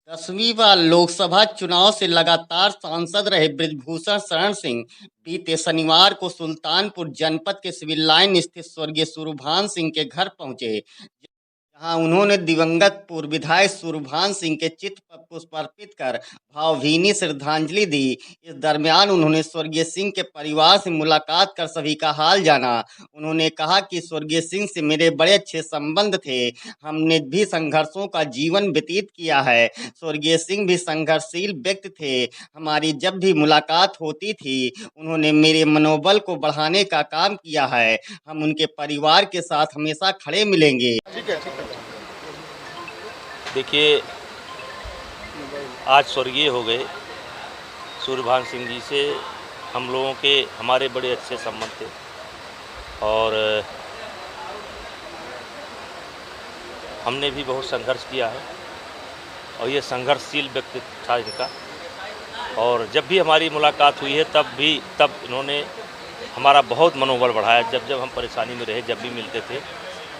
10वीं बार लोकसभा चुनाव से लगातार सांसद रहे बृजभूषण शरण सिंह बीते शनिवार को सुल्तानपुर जनपद के सिविल लाइन स्थित स्वर्गीय सूर्यभान सिंह के घर पहुंचे, जहां उन्होंने दिवंगत पूर्व विधायक सूर्यभान सिंह के चित्र पर पुष्प अर्पित कर भावभीनी श्रद्धांजलि दी। इस दरमियान उन्होंने स्वर्गीय सिंह के परिवार से मुलाकात कर सभी का हाल जाना। उन्होंने कहा कि स्वर्गीय सिंह से मेरे बड़े अच्छे संबंध थे, हमने भी संघर्षों का जीवन व्यतीत किया है। स्वर्गीय सिंह भी संघर्षशील व्यक्ति थे, हमारी जब भी मुलाकात होती थी उन्होंने मेरे मनोबल को बढ़ाने का काम किया है। हम उनके परिवार के साथ हमेशा खड़े मिलेंगे। ठीक है। देखिए, आज स्वर्गीय हो गए सूर्यभान सिंह जी से हम लोगों के हमारे बड़े अच्छे संबंध थे और हमने भी बहुत संघर्ष किया है और ये संघर्षशील व्यक्ति था इनका। और जब भी हमारी मुलाकात हुई है तब इन्होंने हमारा बहुत मनोबल बढ़ाया। जब हम परेशानी में रहे, जब भी मिलते थे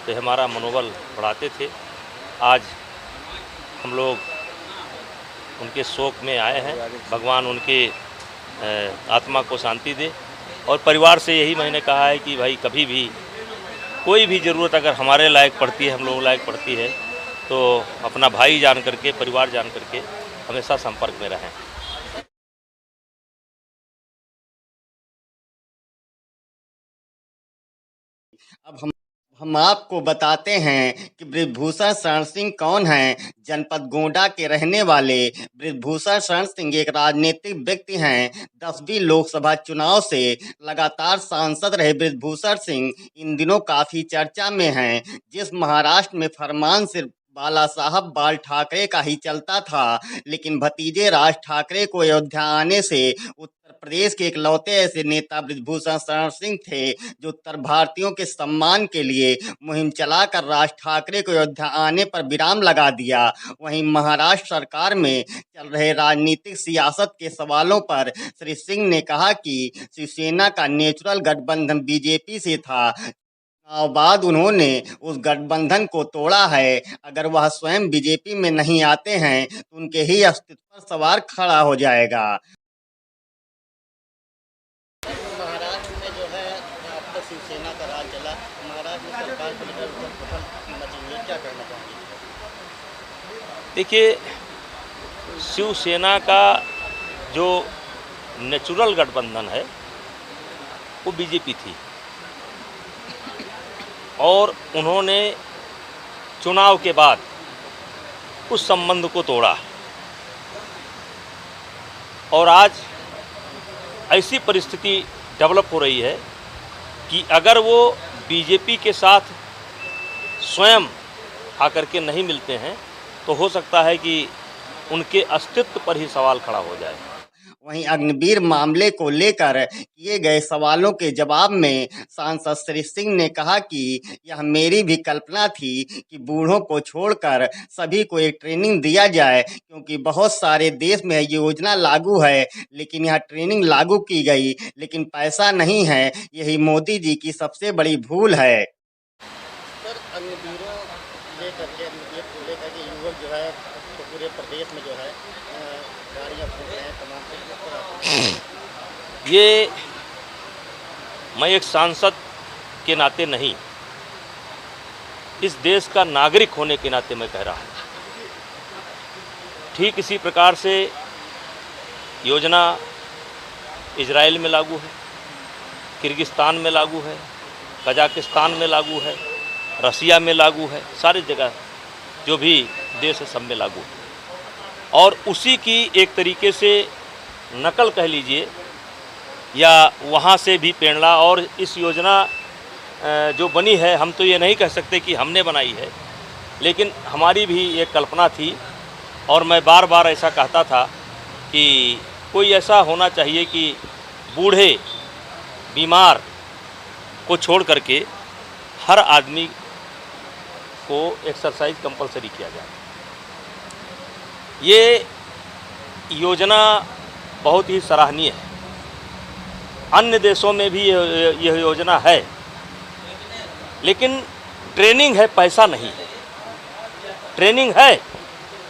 तो हमारा मनोबल बढ़ाते थे। आज हम लोग उनके शोक में आए हैं, भगवान उनके आत्मा को शांति दे। और परिवार से यही मैंने कहा है कि भाई कभी भी कोई भी ज़रूरत अगर हमारे लायक पड़ती है, हम लोगों लायक पड़ती है, तो अपना भाई जान करके, परिवार जान करके हमेशा संपर्क में रहें। अब हम आपको बताते हैं कि बृजभूषण शरण सिंह कौन हैं। जनपद गोंडा के रहने वाले बृजभूषण शरण सिंह एक राजनीतिक व्यक्ति हैं। 10वीं लोकसभा चुनाव से लगातार सांसद रहे बृजभूषण सिंह इन दिनों काफी चर्चा में हैं। जिस महाराष्ट्र में फरमान सिर्फ बाला साहब बाल ठाकरे का ही चलता था, लेकिन भतीजे राज ठाकरे को अयोध्या आने से उत्तर प्रदेश के इकलौते ऐसे नेता बृजभूषण शरण सिंह थे जो उत्तर भारतीयों के सम्मान के लिए मुहिम चलाकर राज ठाकरे को अयोध्या आने पर विराम लगा दिया। वहीं महाराष्ट्र सरकार में चल रहे राजनीतिक सियासत के सवालों पर श्री सिंह ने कहा कि शिवसेना का नेचुरल गठबंधन बीजेपी से था। चुनाव बाद उन्होंने उस गठबंधन को तोड़ा है। अगर वह स्वयं बीजेपी में नहीं आते हैं तो उनके ही अस्तित्व पर सवाल खड़ा हो जाएगा। महाराष्ट्र में जो है आपका शिवसेना का राज चला, महाराष्ट्र में सरकार को लेकर उथल-पुथल मची हुई है, क्या करना चाहेंगे? देखिए, शिवसेना का जो नेचुरल गठबंधन है वो बीजेपी थी और उन्होंने चुनाव के बाद उस संबंध को तोड़ा और आज ऐसी परिस्थिति डेवलप हो रही है कि अगर वो बीजेपी के साथ स्वयं आकर के नहीं मिलते हैं तो हो सकता है कि उनके अस्तित्व पर ही सवाल खड़ा हो जाए। वहीं अग्निवीर मामले को लेकर किए गए सवालों के जवाब में सांसद श्री सिंह ने कहा कि यह मेरी भी कल्पना थी कि बूढ़ों को छोड़कर सभी को एक ट्रेनिंग दिया जाए, क्योंकि बहुत सारे देश में योजना लागू है लेकिन यह ट्रेनिंग लागू की गई लेकिन पैसा नहीं है। यही मोदी जी की सबसे बड़ी भूल है। सर, अग्निवीरों अग्निवीर को लेकर के युवक जो है तो पूरे प्रदेश में जो है गाड़ियाँ फूट रहे हैं, तमाम ये मैं एक सांसद के नाते नहीं, इस देश का नागरिक होने के नाते मैं कह रहा हूँ। ठीक इसी प्रकार से योजना इजराइल में लागू है, किर्गिस्तान में लागू है, कजाकिस्तान में लागू है, रसिया में लागू है, सारी जगह जो भी देश है सब में लागू है। और उसी की एक तरीके से नकल कह लीजिए या वहाँ से भी प्रेरणा, और इस योजना जो बनी है, हम तो ये नहीं कह सकते कि हमने बनाई है, लेकिन हमारी भी एक कल्पना थी और मैं बार बार ऐसा कहता था कि कोई ऐसा होना चाहिए कि बूढ़े बीमार को छोड़ करके हर आदमी को एक्सरसाइज कंपलसरी किया जाए। ये योजना बहुत ही सराहनीय है। अन्य देशों में भी यह योजना है, लेकिन ट्रेनिंग है, पैसा नहीं है। ट्रेनिंग है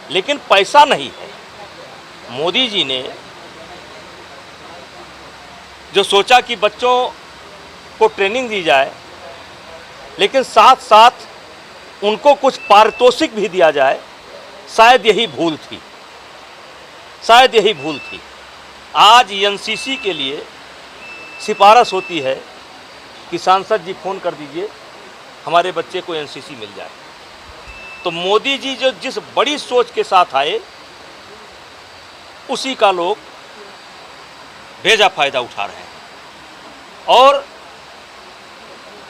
लेकिन पैसा नहीं है। मोदी जी ने जो सोचा कि बच्चों को ट्रेनिंग दी जाए, लेकिन साथ साथ उनको कुछ पारितोषिक भी दिया जाए, शायद यही भूल थी, शायद यही भूल थी। आज एनसीसी के लिए सिफारिश होती है कि सांसद जी फ़ोन कर दीजिए, हमारे बच्चे को एनसीसी मिल जाए। तो मोदी जी जो जिस बड़ी सोच के साथ आए, उसी का लोग बेजा फ़ायदा उठा रहे हैं। और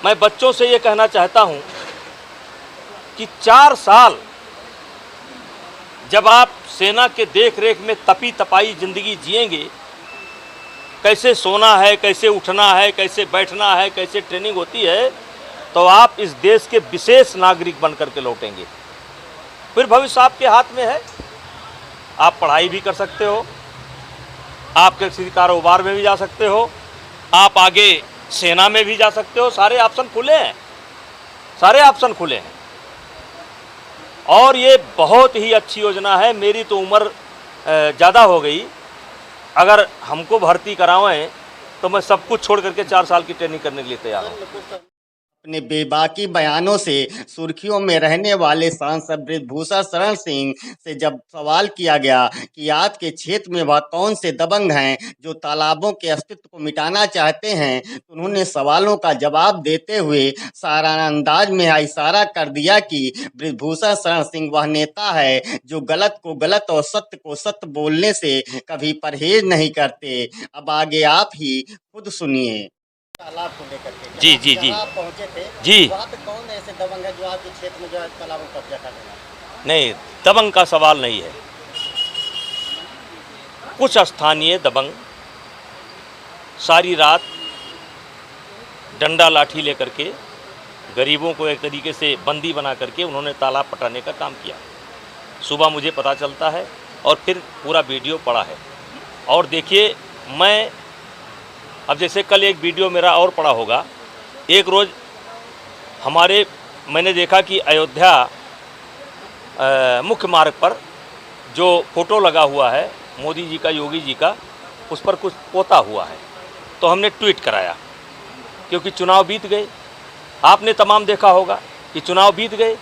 मैं बच्चों से ये कहना चाहता हूँ कि 4 साल जब आप सेना के देख रेख में तपी तपाई ज़िंदगी जिएंगे, कैसे सोना है, कैसे उठना है, कैसे बैठना है, कैसे ट्रेनिंग होती है, तो आप इस देश के विशेष नागरिक बन करके लौटेंगे। फिर भविष्य आपके हाथ में है। आप पढ़ाई भी कर सकते हो, आप किसी कारोबार में भी जा सकते हो, आप आगे सेना में भी जा सकते हो। सारे ऑप्शन खुले हैं, सारे ऑप्शन खुले हैं। और ये बहुत ही अच्छी योजना है। मेरी तो उम्र ज़्यादा हो गई, अगर हमको भर्ती करावें तो मैं सब कुछ छोड़ करके 4 साल की ट्रेनिंग करने के लिए तैयार हूँ। अपने बेबाकी बयानों से सुर्खियों में रहने वाले सांसद बृजभूषण शरण सिंह से जब सवाल किया गया कि आपके क्षेत्र में वह कौन से दबंग हैं जो तालाबों के अस्तित्व को मिटाना चाहते हैं, तो उन्होंने सवालों का जवाब देते हुए साराना अंदाज में इशारा कर दिया कि बृजभूषण शरण सिंह वह नेता है जो गलत को गलत और सत्य को सत्य बोलने से कभी परहेज नहीं करते। अब आगे आप ही खुद सुनिए। तालाब को लेकर के जी जहाँ आप पहुँचे थे, जी। वहाँ पे कौन ऐसे दबंग है जो आपके क्षेत्र में जो है तालाबों को कब्जा कर रहे हैं? नहीं, दबंग का सवाल नहीं है। कुछ स्थानीय दबंग सारी रात डंडा लाठी लेकर के गरीबों को एक तरीके से बंदी बना करके उन्होंने तालाब पटाने का काम किया। सुबह मुझे पता चलता है और फिर पूरा वीडियो पड़ा है। और देखिए, मैं अब जैसे कल एक वीडियो मेरा और पड़ा होगा, एक रोज़ मैंने देखा कि अयोध्या मुख्य मार्ग पर जो फ़ोटो लगा हुआ है मोदी जी का, योगी जी का, उस पर कुछ पोता हुआ है। तो हमने ट्वीट कराया, क्योंकि चुनाव बीत गए। आपने तमाम देखा होगा कि चुनाव बीत गए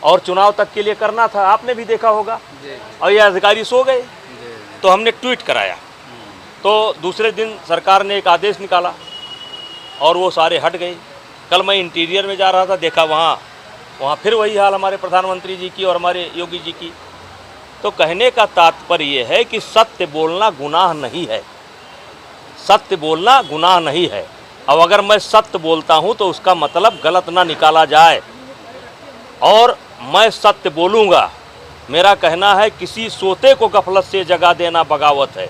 और चुनाव तक के लिए करना था, आपने भी देखा होगा। और ये अधिकारी सो गए, तो हमने ट्वीट कराया। तो दूसरे दिन सरकार ने एक आदेश निकाला और वो सारे हट गए। कल मैं इंटीरियर में जा रहा था, देखा वहाँ फिर वही हाल हमारे प्रधानमंत्री जी की और हमारे योगी जी की। तो कहने का तात्पर्य ये है कि सत्य बोलना गुनाह नहीं है, सत्य बोलना गुनाह नहीं है। अब अगर मैं सत्य बोलता हूँ तो उसका मतलब गलत ना निकाला जाए, और मैं सत्य बोलूँगा। मेरा कहना है, किसी सोते को गफलत से जगा देना बगावत है।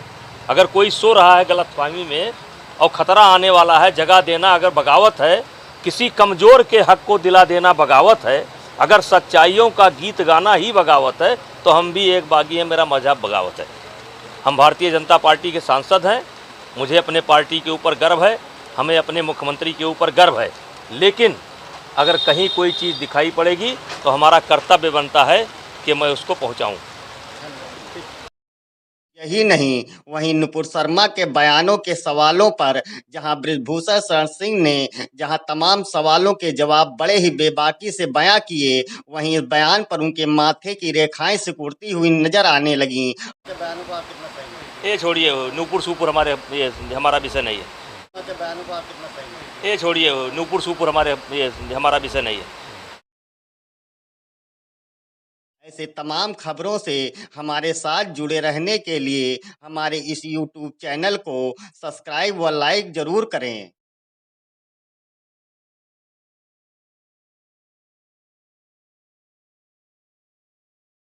अगर कोई सो रहा है गलतफहमी में और ख़तरा आने वाला है, जगा देना अगर बगावत है। किसी कमज़ोर के हक को दिला देना बगावत है। अगर सच्चाइयों का गीत गाना ही बगावत है तो हम भी एक बागी हैं, मेरा मजहब बगावत है। हम भारतीय जनता पार्टी के सांसद हैं, मुझे अपने पार्टी के ऊपर गर्व है, हमें अपने मुख्यमंत्री के ऊपर गर्व है। लेकिन अगर कहीं कोई चीज़ दिखाई पड़ेगी तो हमारा कर्तव्य बनता है कि मैं उसको पहुँचाऊँ। यही नहीं, वहीं नुपुर शर्मा के बयानों के सवालों पर जहां बृजभूषण शरण सिंह ने जहां तमाम सवालों के जवाब बड़े ही बेबाकी से बयां किए, वहीं इस बयान पर उनके माथे की रेखाएं सिकुड़ती हुई नजर आने लगीं। के बयानों को आप कितना सही ये छोड़िए, नूपुर सूपुर ये हमारा विषय नहीं है। के बयानों को आप कितना सही ये छोड़िए, नूपुर सूपुर ये हमारा विषय नहीं है। ऐसे तमाम खबरों से हमारे साथ जुड़े रहने के लिए हमारे इस YouTube चैनल को सब्सक्राइब व लाइक जरूर करें।